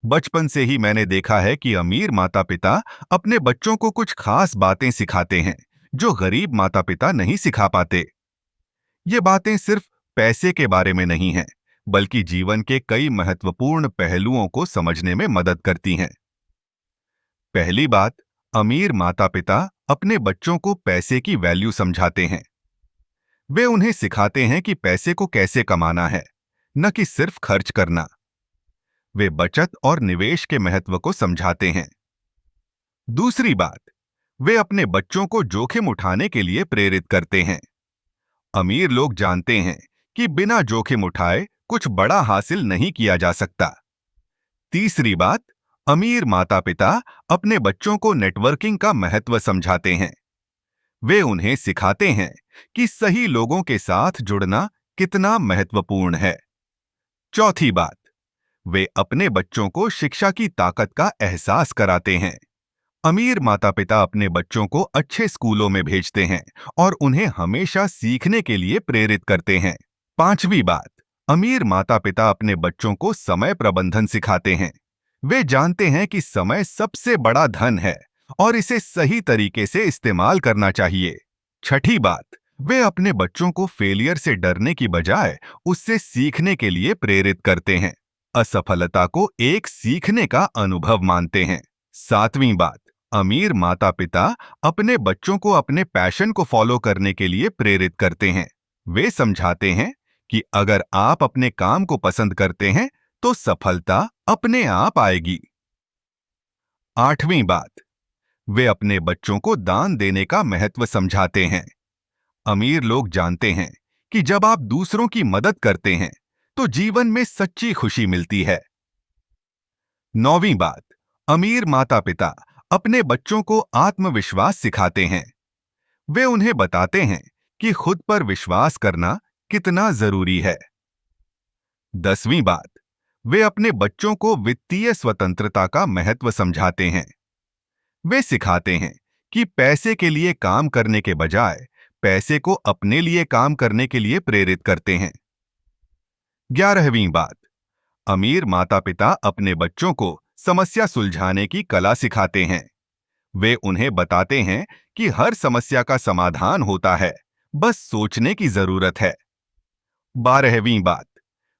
बचपन से ही मैंने देखा है कि अमीर माता-पिता अपने बच्चों को कुछ खास बातें सिखाते हैं, जो गरीब माता-पिता नहीं सिखा पाते। ये बातें सिर्फ पैसे के बारे में नहीं हैं, बल्कि जीवन के कई महत्वपूर्ण पहलुओं को समझने में मदद करती हैं। पहली बात, अमीर माता-पिता अपने बच्चों को पैसे की वैल्यू समझाते हैं। वे उन्हें सिखाते हैं कि पैसे को कैसे कमाना है, न कि सिर्फ खर्च करना। वे बचत और निवेश के महत्व को समझाते हैं। दूसरी बात, वे अपने बच्चों को जोखिम उठाने के लिए प्रेरित करते हैं। अमीर लोग जानते हैं कि बिना जोखिम उठाए कुछ बड़ा हासिल नहीं किया जा सकता। तीसरी बात, अमीर माता-पिता अपने बच्चों को नेटवर्किंग का महत्व समझाते हैं। वे उन्हें सिखाते हैं कि सही लोगों के साथ जुड़ना कितना महत्वपूर्ण है। चौथी बात, वे अपने बच्चों को शिक्षा की ताकत का एहसास कराते हैं। अमीर माता-पिता अपने बच्चों को अच्छे स्कूलों में भेजते हैं और उन्हें हमेशा सीखने के लिए प्रेरित करते हैं। पांचवी बात, अमीर माता-पिता अपने बच्चों को समय प्रबंधन सिखाते हैं। वे जानते हैं कि समय सबसे बड़ा धन है और इसे सही तरीके से इस्तेमाल करना चाहिए। छठी बात, वे अपने बच्चों को फेलियर से डरने की बजाय उससे सीखने के लिए प्रेरित करते हैं। असफलता को एक सीखने का अनुभव मानते हैं। सातवीं बात, अमीर माता-पिता अपने बच्चों को अपने पैशन को फॉलो करने के लिए प्रेरित करते हैं। वे समझाते हैं कि अगर आप अपने काम को पसंद करते हैं, तो सफलता अपने आप आएगी। आठवीं बात, वे अपने बच्चों को दान देने का महत्व समझाते हैं। अमीर लोग जानते हैं कि जब आप दूसरों की मदद करते हैं, तो जीवन में सच्ची खुशी मिलती है। नौवीं बात, अमीर माता-पिता अपने बच्चों को आत्मविश्वास सिखाते हैं। वे उन्हें बताते हैं कि खुद पर विश्वास करना कितना जरूरी है। 10वीं बात, वे अपने बच्चों को वित्तीय स्वतंत्रता का महत्व समझाते हैं। वे सिखाते हैं कि पैसे के लिए काम करने के बजाय पैसे को अपने लिए काम करने के लिए प्रेरित करते हैं। 11वीं बात, अमीर माता-पिता अपने बच्चों को समस्या सुलझाने की कला सिखाते हैं। वे उन्हें बताते हैं कि हर समस्या का समाधान होता है, बस सोचने की जरूरत है। 12वीं बात,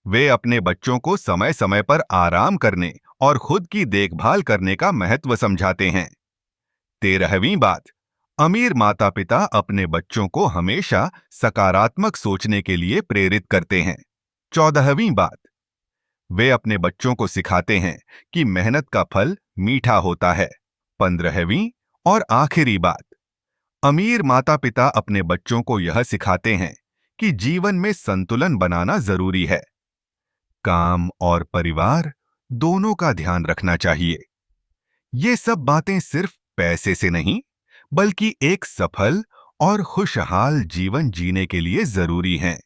वे अपने बच्चों को समय समय पर आराम करने और खुद की देखभाल करने का महत्व समझाते हैं। 13वीं बात, अमीर माता-पिता अपने बच्चों को हमेशा सकारात्मक सोचने के लिए प्रेरित करते हैं। 14वीं बात, वे अपने बच्चों को सिखाते हैं कि मेहनत का फल मीठा होता है। 15वीं और आखिरी बात, अमीर माता-पिता अपने बच्चों को यह सिखाते हैं कि जीवन में संतुलन बनाना जरूरी है। काम और परिवार दोनों का ध्यान रखना चाहिए। ये सब बातें सिर्फ पैसे से नहीं, बल्कि एक सफल और खुशहाल जीवन जीने के लिए जरूरी हैं।